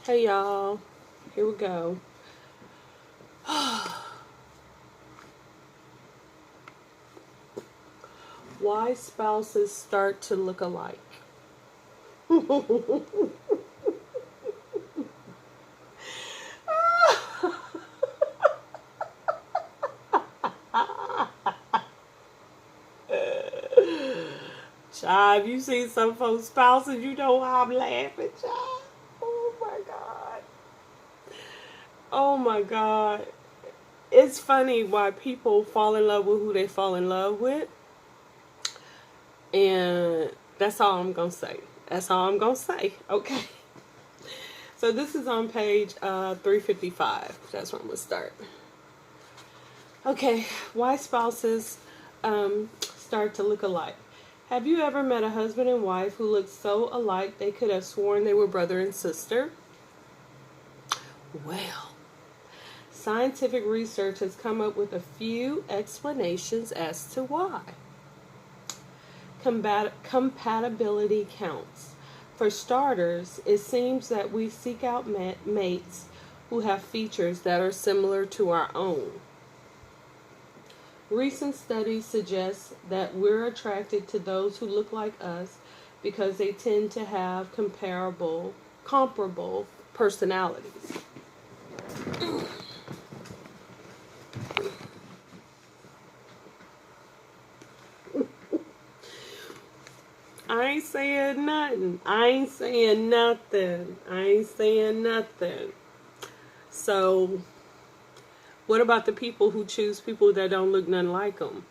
Hey y'all, here we go. Why spouses start to look alike. Child, you see some folks' spouses, you know why I'm laughing, child. Oh my God. Oh my God. It's funny why people fall in love with who they fall in love with. And that's all I'm going to say. That's all I'm going to say. Okay. So this is on page 355. That's where I'm going to start. Okay. Why spouses start to look alike. Have you ever met a husband and wife who looked so alike they could have sworn they were brother and sister? Well, scientific research has come up with a few explanations as to why. Compatibility counts. For starters, it seems that we seek out mates who have features that are similar to our own. Recent studies suggest that we're attracted to those who look like us because they tend to have comparable personalities. I ain't saying nothing. I ain't saying nothing. So, what about the people who choose people that don't look nothing like them?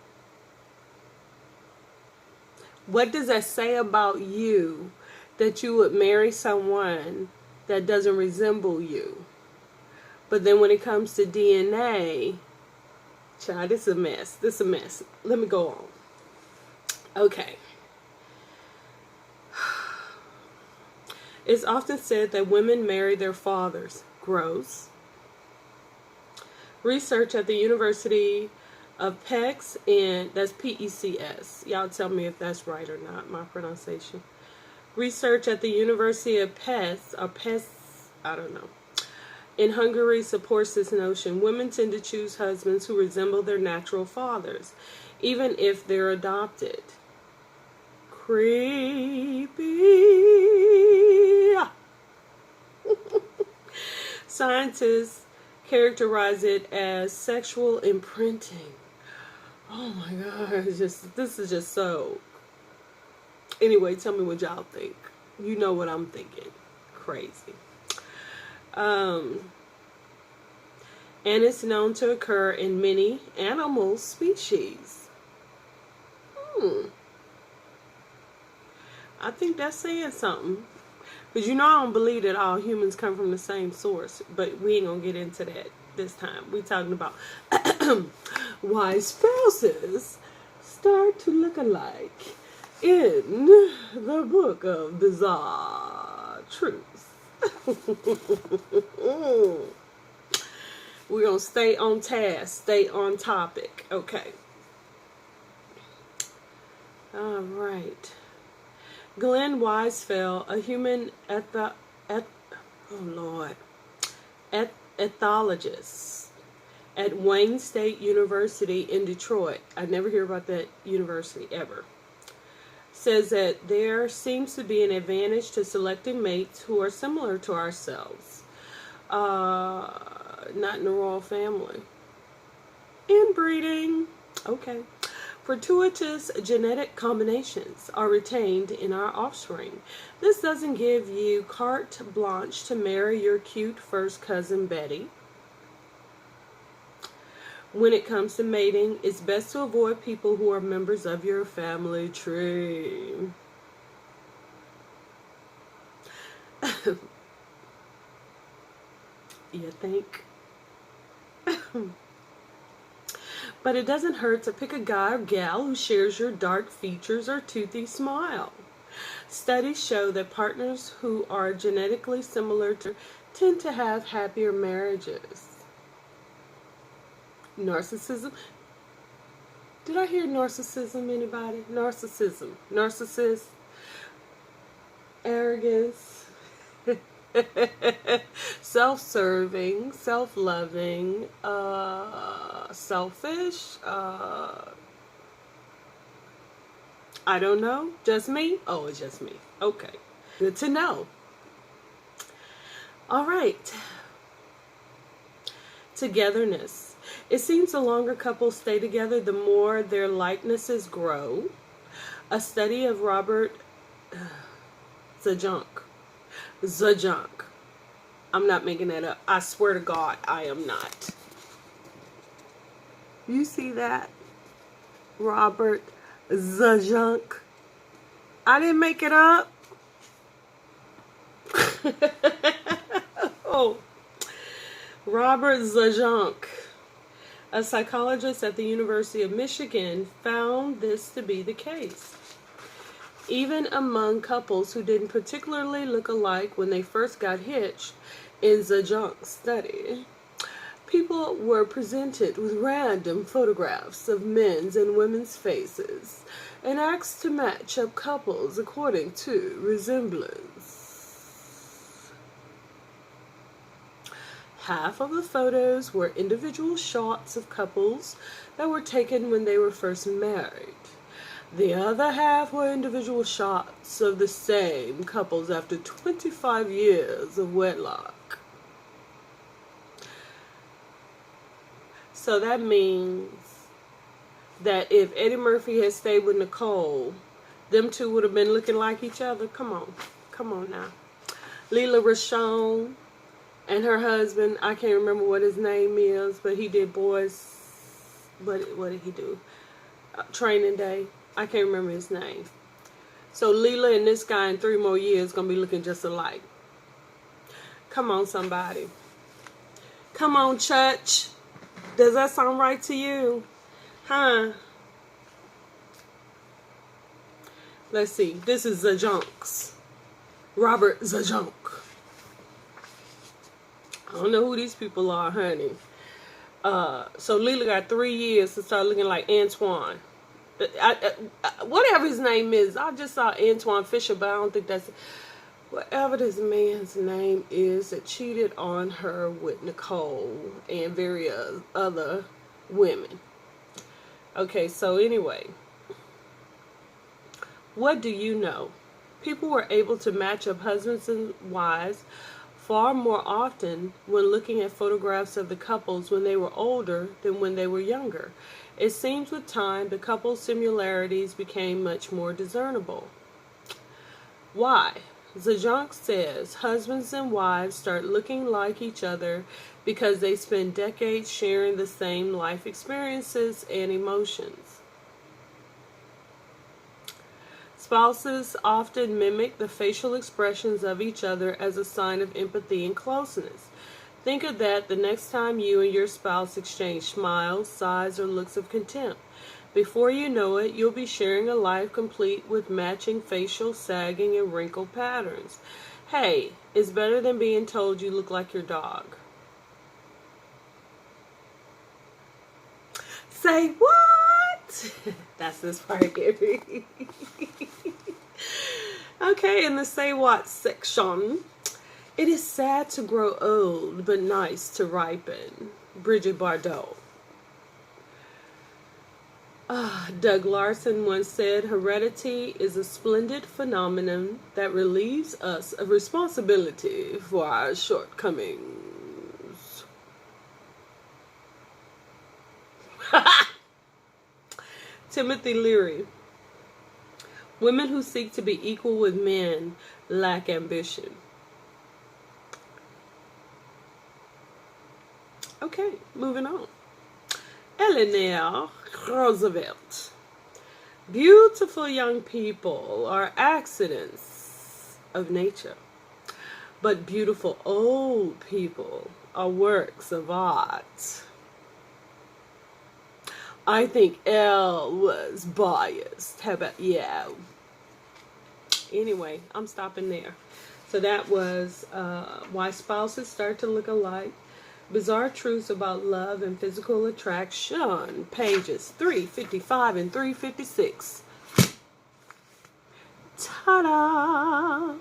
What does that say about you that you would marry someone that doesn't resemble you? But then when it comes to DNA, child, this is a mess. Let me go on. Okay. It's often said that women marry their fathers. Gross. Research at the University of Ppgs, and that's P-E-C-S. Y'all tell me if that's right or not, my pronunciation. Research at the University of Pest, I don't know, in Hungary supports this notion. Women tend to choose husbands who resemble their natural fathers, even if they're adopted. Creepy. Scientists characterize it as sexual imprinting. Oh my God, this is just so. Anyway, tell me what y'all think. You know what I'm thinking. Crazy. And it's known to occur in many animal species. I think that's saying something. Because you know I don't believe that all humans come from the same source. But we ain't going to get into that this time. We talking about why spouses start to look alike in the book of bizarre truths. We're going to stay on task, stay on topic. Okay. All right. Glenn Weisfeld, a human ethologist at Wayne State University in Detroit. I never hear about that university ever. Says that there seems to be an advantage to selecting mates who are similar to ourselves. Not in the royal family. Inbreeding. Okay. Fortuitous genetic combinations are retained in our offspring. This doesn't give you carte blanche to marry your cute first cousin Betty. When it comes to mating, it's best to avoid people who are members of your family tree. You think? But it doesn't hurt to pick a guy or gal who shares your dark features or toothy smile. Studies show that partners who are genetically similar tend to have happier marriages. Narcissism. Did I hear narcissism, anybody? Narcissism. Narcissist. Arrogance. self-serving, self-loving, selfish, I don't know. Just me? Oh, it's just me. Okay. Good to know. All right. Togetherness. It seems the longer couples stay together, the more their likenesses grow. A study of Robert Zajonc. I'm not making that up. I swear to God, I am not. You see that? Robert Zajonc. I didn't make it up. Oh. Robert Zajonc, a psychologist at the University of Michigan, found this to be the case. Even among couples who didn't particularly look alike when they first got hitched, in Zajonc's study, people were presented with random photographs of men's and women's faces and asked to match up couples according to resemblance. Half of the photos were individual shots of couples that were taken when they were first married. The other half were individual shots of the same couples after 25 years of wedlock. So that means that if Eddie Murphy had stayed with Nicole, them two would have been looking like each other. Come on now. Leela Rashawn and her husband, I can't remember what his name is, but he did Boys, what did he do? Training Day. I can't remember his name. So Leela and this guy in 3 more years going to be looking just alike. Come on, somebody. Come on, church. Does that sound right to you? Huh? Let's see. This is Zajonc's. Robert Zajonc. I don't know who these people are, honey. So Leela got 3 years to start looking like Antoine. Whatever his name is. I just saw Antoine Fisher, but I don't think that's... Whatever this man's name is that cheated on her with Nicole and various other women. Okay, so anyway. What do you know? People were able to match up husbands and wives far more often when looking at photographs of the couples when they were older than when they were younger. It seems with time the couple's similarities became much more discernible. Why? Zajonc says husbands and wives start looking like each other because they spend decades sharing the same life experiences and emotions. Spouses often mimic the facial expressions of each other as a sign of empathy and closeness. Think of that the next time you and your spouse exchange smiles, sighs, or looks of contempt. Before you know it, you'll be sharing a life complete with matching facial sagging and wrinkle patterns. Hey, it's better than being told you look like your dog. Say what? That's this part here. Okay, in the say what section. It is sad to grow old, but nice to ripen. Bridget Bardot. Doug Larson once said, heredity is a splendid phenomenon that relieves us of responsibility for our shortcomings. Timothy Leary. Women who seek to be equal with men lack ambition. Okay, moving on. Eleanor Roosevelt. Beautiful young people are accidents of nature, but beautiful old people are works of art. I think Elle was biased. How about you? Anyway, I'm stopping there. So that was Why Spouses Start to Look Alike. Bizarre Truths About Love and Physical Attraction, pages 355 and 356. Ta-da!